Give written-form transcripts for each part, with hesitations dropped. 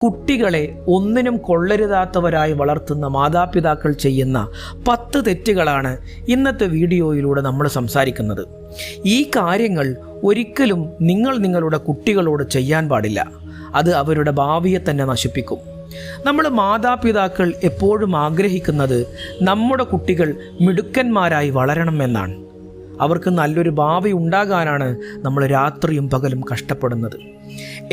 കുട്ടികളെ ഒന്നിനും കൊള്ളരുതാത്തവരായി വളർത്തുന്ന മാതാപിതാക്കൾ ചെയ്യുന്ന 10 തെറ്റുകളാണ് ഇന്നത്തെ വീഡിയോയിലൂടെ നമ്മൾ സംസാരിക്കുന്നത്. ഈ കാര്യങ്ങൾ ഒരിക്കലും നിങ്ങളുടെ കുട്ടികളോട് ചെയ്യാൻ പാടില്ല. അത് അവരുടെ ഭാവിയെ തന്നെ നശിപ്പിക്കും. നമ്മൾ മാതാപിതാക്കൾ എപ്പോഴും ആഗ്രഹിക്കുന്നത് നമ്മുടെ കുട്ടികൾ മിടുക്കന്മാരായി വളരണമെന്നാണ്. അവർക്ക് നല്ലൊരു ഭാവി ഉണ്ടാകാനാണ് നമ്മൾ രാത്രിയും പകലും കഷ്ടപ്പെടുന്നത്.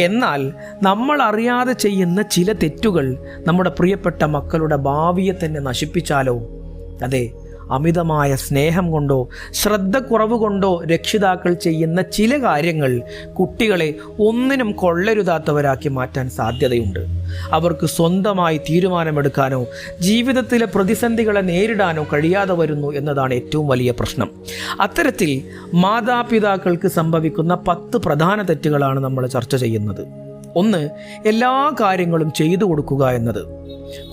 എന്നാൽ നമ്മൾ അറിയാതെ ചെയ്യുന്ന ചില തെറ്റുകൾ നമ്മുടെ പ്രിയപ്പെട്ട മക്കളുടെ ഭാവിയെ തന്നെ നശിപ്പിച്ചാലോ? അതെ, അമിതമായ സ്നേഹം കൊണ്ടോ ശ്രദ്ധക്കുറവ് കൊണ്ടോ രക്ഷിതാക്കൾ ചെയ്യുന്ന ചില കാര്യങ്ങൾ കുട്ടികളെ ഒന്നിനും കൊള്ളരുതാത്തവരാക്കി മാറ്റാൻ സാധ്യതയുണ്ട്. അവർക്ക് സ്വന്തമായി തീരുമാനമെടുക്കാനോ ജീവിതത്തിലെ പ്രതിസന്ധികളെ നേരിടാനോ കഴിയാതെ വരുന്നു എന്നതാണ് ഏറ്റവും വലിയ പ്രശ്നം. അത്തരത്തിൽ മാതാപിതാക്കൾക്ക് സംഭവിക്കുന്ന 10 പ്രധാന തെറ്റുകളാണ് നമ്മൾ ചർച്ച ചെയ്യുന്നത്. 1. എല്ലാ കാര്യങ്ങളും ചെയ്തു കൊടുക്കുക എന്നത്.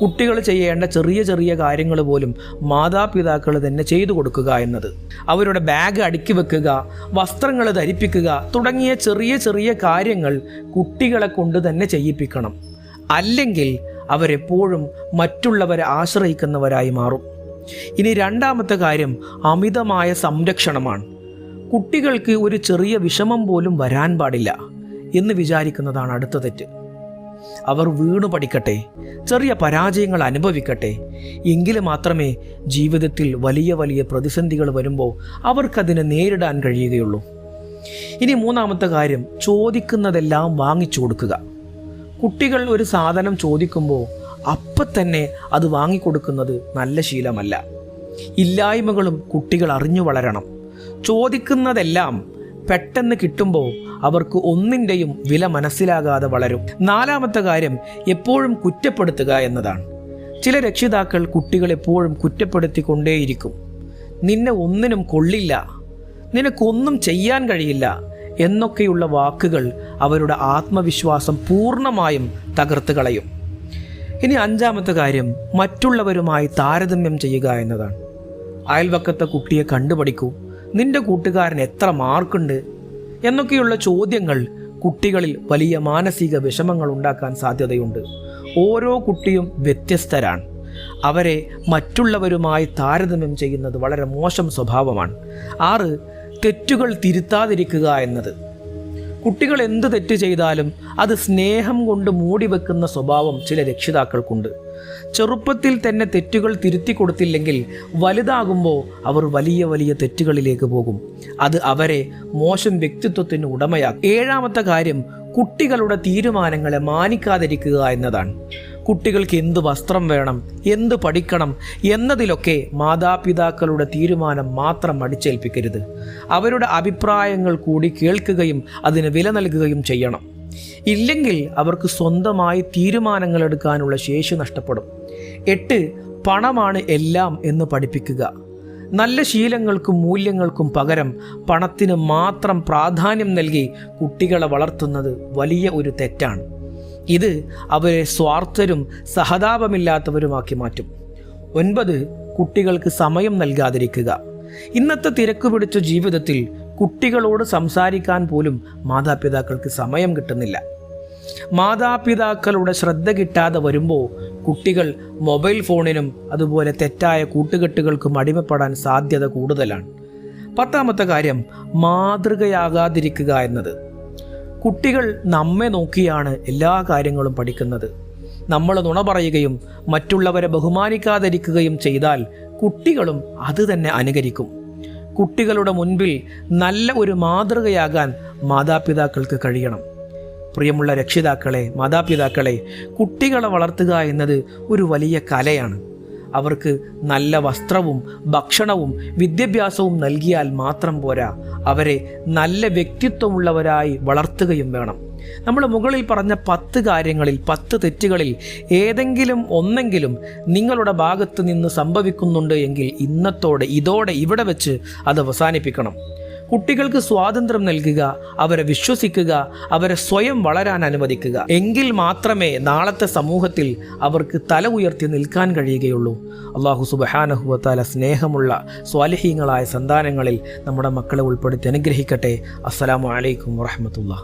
കുട്ടികൾ ചെയ്യേണ്ട ചെറിയ ചെറിയ കാര്യങ്ങൾ പോലും മാതാപിതാക്കൾ തന്നെ ചെയ്തു കൊടുക്കുക എന്നത്. അവരുടെ ബാഗ് അടുക്കി വെക്കുക, വസ്ത്രങ്ങൾ ധരിപ്പിക്കുക തുടങ്ങിയ ചെറിയ ചെറിയ കാര്യങ്ങൾ കുട്ടികളെ കൊണ്ട് തന്നെ ചെയ്യിപ്പിക്കണം. അല്ലെങ്കിൽ അവരെപ്പോഴും മറ്റുള്ളവരെ ആശ്രയിക്കുന്നവരായി മാറും. ഇനി 2ാമത്തെ കാര്യം അമിതമായ സംരക്ഷണമാണ്. കുട്ടികൾക്ക് ഒരു ചെറിയ വിഷമം പോലും വരാൻ പാടില്ല എന്ന് വിചാരിക്കുന്നതാണ് അടുത്ത തെറ്റ്. അവർ വീണു പഠിക്കട്ടെ, ചെറിയ പരാജയങ്ങൾ അനുഭവിക്കട്ടെ, എങ്കിൽ മാത്രമേ ജീവിതത്തിൽ വലിയ വലിയ പ്രതിസന്ധികൾ വരുമ്പോൾ അവർക്കതിനെ നേരിടാൻ കഴിയുകയുള്ളൂ. ഇനി 3ാമത്തെ കാര്യം ചോദിക്കുന്നതെല്ലാം വാങ്ങിച്ചു കൊടുക്കുക. കുട്ടികൾ ഒരു സാധനം ചോദിക്കുമ്പോൾ അപ്പം തന്നെ അത് വാങ്ങിക്കൊടുക്കുന്നത് നല്ല ശീലമല്ല. ഇല്ലായ്മകളും കുട്ടികൾ അറിഞ്ഞു വളരണം. ചോദിക്കുന്നതെല്ലാം പെട്ടെന്ന് കിട്ടുമ്പോൾ അവർക്ക് ഒന്നിൻ്റെയും വില മനസ്സിലാകാതെ വളരും. 4ാമത്തെ കാര്യം എപ്പോഴും കുറ്റപ്പെടുത്തുക എന്നതാണ്. ചില രക്ഷിതാക്കൾ കുട്ടികളെപ്പോഴും കുറ്റപ്പെടുത്തിക്കൊണ്ടേയിരിക്കും. നിന്നെ ഒന്നിനും കൊള്ളില്ല, നിനക്കൊന്നും ചെയ്യാൻ കഴിയില്ല എന്നൊക്കെയുള്ള വാക്കുകൾ അവരുടെ ആത്മവിശ്വാസം പൂർണ്ണമായും തകർത്ത് കളയും. ഇനി 5ാമത്തെ കാര്യം മറ്റുള്ളവരുമായി താരതമ്യം ചെയ്യുക എന്നതാണ്. അയൽവക്കത്തെ കുട്ടിയെ കണ്ടുപഠിക്കൂ, നിന്റെ കൂട്ടുകാരൻ എത്ര മാർക്കുണ്ട് എന്നൊക്കെയുള്ള ചോദ്യങ്ങൾ കുട്ടികളിൽ വലിയ മാനസിക വിഷമങ്ങൾ ഉണ്ടാക്കാൻ സാധ്യതയുണ്ട്. ഓരോ കുട്ടിയും വ്യത്യസ്തരാണ്. അവരെ മറ്റുള്ളവരുമായി താരതമ്യം ചെയ്യുന്നത് വളരെ മോശം സ്വഭാവമാണ്. 6. തെറ്റുകൾ തിരുത്താതിരിക്കുക എന്നത്. കുട്ടികൾ എന്ത് തെറ്റ് ചെയ്താലും അത് സ്നേഹം കൊണ്ട് മൂടി വെക്കുന്ന സ്വഭാവം ചില രക്ഷിതാക്കൾക്കുണ്ട്. ചെറുപ്പത്തിൽ തന്നെ തെറ്റുകൾ തിരുത്തി കൊടുത്തില്ലെങ്കിൽ വലുതാകുമ്പോൾ അവർ വലിയ വലിയ തെറ്റുകളിലേക്ക് പോകും. അത് അവരെ മോശം വ്യക്തിത്വത്തിന് ഉടമയാക്കും. 7ാമത്തെ കാര്യം കുട്ടികളുടെ തീരുമാനങ്ങളെ മാനിക്കാതിരിക്കുക എന്നതാണ്. കുട്ടികൾക്ക് എന്ത് വസ്ത്രം വേണം, എന്ത് പഠിക്കണം എന്നതിലൊക്കെ മാതാപിതാക്കളുടെ തീരുമാനം മാത്രം അടിച്ചേൽപ്പിക്കരുത്. അവരുടെ അഭിപ്രായങ്ങൾ കൂടി കേൾക്കുകയും അതിന് വില നൽകുകയും ചെയ്യണം. ഇല്ലെങ്കിൽ അവർക്ക് സ്വന്തമായി തീരുമാനങ്ങൾ എടുക്കാനുള്ള ശേഷി നഷ്ടപ്പെടും. 8. പണമാണ് എല്ലാം എന്ന് പഠിപ്പിക്കുക. നല്ല ശീലങ്ങൾക്കും മൂല്യങ്ങൾക്കും പകരം പണത്തിന് മാത്രം പ്രാധാന്യം നൽകി കുട്ടികളെ വളർത്തുന്നത് വലിയ ഒരു തെറ്റാണ്. ഇത് അവരെ സ്വാർത്ഥരും സഹതാപമില്ലാത്തവരുമാക്കി മാറ്റും. 9. കുട്ടികൾക്ക് സമയം നൽകാതിരിക്കുക. ഇന്നത്തെ തിരക്ക് പിടിച്ച ജീവിതത്തിൽ കുട്ടികളോട് സംസാരിക്കാൻ പോലും മാതാപിതാക്കൾക്ക് സമയം കിട്ടുന്നില്ല. മാതാപിതാക്കളുടെ ശ്രദ്ധ കിട്ടാതെ വരുമ്പോൾ കുട്ടികൾ മൊബൈൽ ഫോണിനും അതുപോലെ തെറ്റായ കൂട്ടുകെട്ടുകൾക്കും അടിമപ്പെടാൻ സാധ്യത കൂടുതലാണ്. 10ാമത്തെ കാര്യം മാതൃകയാകാതിരിക്കുക എന്നത്. കുട്ടികൾ നമ്മെ നോക്കിയാണ് എല്ലാ കാര്യങ്ങളും പഠിക്കുന്നത്. നമ്മൾ നുണ പറയുകയും മറ്റുള്ളവരെ ബഹുമാനിക്കാതിരിക്കുകയും ചെയ്താൽ കുട്ടികളും അത് തന്നെ അനുകരിക്കും. കുട്ടികളുടെ മുൻപിൽ നല്ല ഒരു മാതൃകയാകാൻ മാതാപിതാക്കൾക്ക് കഴിയണം. പ്രിയമുള്ള രക്ഷിതാക്കളെ, മാതാപിതാക്കളെ, കുട്ടികളെ വളർത്തുക എന്നത് ഒരു വലിയ കലയാണ്. അവർക്ക് നല്ല വസ്ത്രവും ഭക്ഷണവും വിദ്യാഭ്യാസവും നൽകിയാൽ മാത്രം പോരാ, അവരെ നല്ല വ്യക്തിത്വമുള്ളവരായി വളർത്തുകയും വേണം. നമ്മൾ മുകളിൽ പറഞ്ഞ 10 കാര്യങ്ങളിൽ 10 തെറ്റുകളിൽ ഏതെങ്കിലും ഒന്നെങ്കിലും നിങ്ങളുടെ ഭാഗത്ത് നിന്ന് സംഭവിക്കുന്നുണ്ട് എങ്കിൽ ഇതോടെ ഇവിടെ വെച്ച് അത് അവസാനിപ്പിക്കണം. കുട്ടികൾക്ക് സ്വാതന്ത്ര്യം നൽകുക, അവരെ വിശ്വസിക്കുക, അവരെ സ്വയം വളരാൻ അനുവദിക്കുക. എങ്കിൽ മാത്രമേ നാളത്തെ സമൂഹത്തിൽ അവർക്ക് തല ഉയർത്തി നിൽക്കാൻ കഴിയുകയുള്ളൂ. അല്ലാഹു സുബ്ഹാനഹു വ തആല സ്നേഹമുള്ള സ്വാലിഹീങ്ങളായ സന്താനങ്ങളിൽ നമ്മുടെ മക്കളെ ഉൾപ്പെടുത്തി അനുഗ്രഹിക്കട്ടെ. അസ്സലാമു അലൈക്കും വറഹ്മത്തുള്ളാഹി.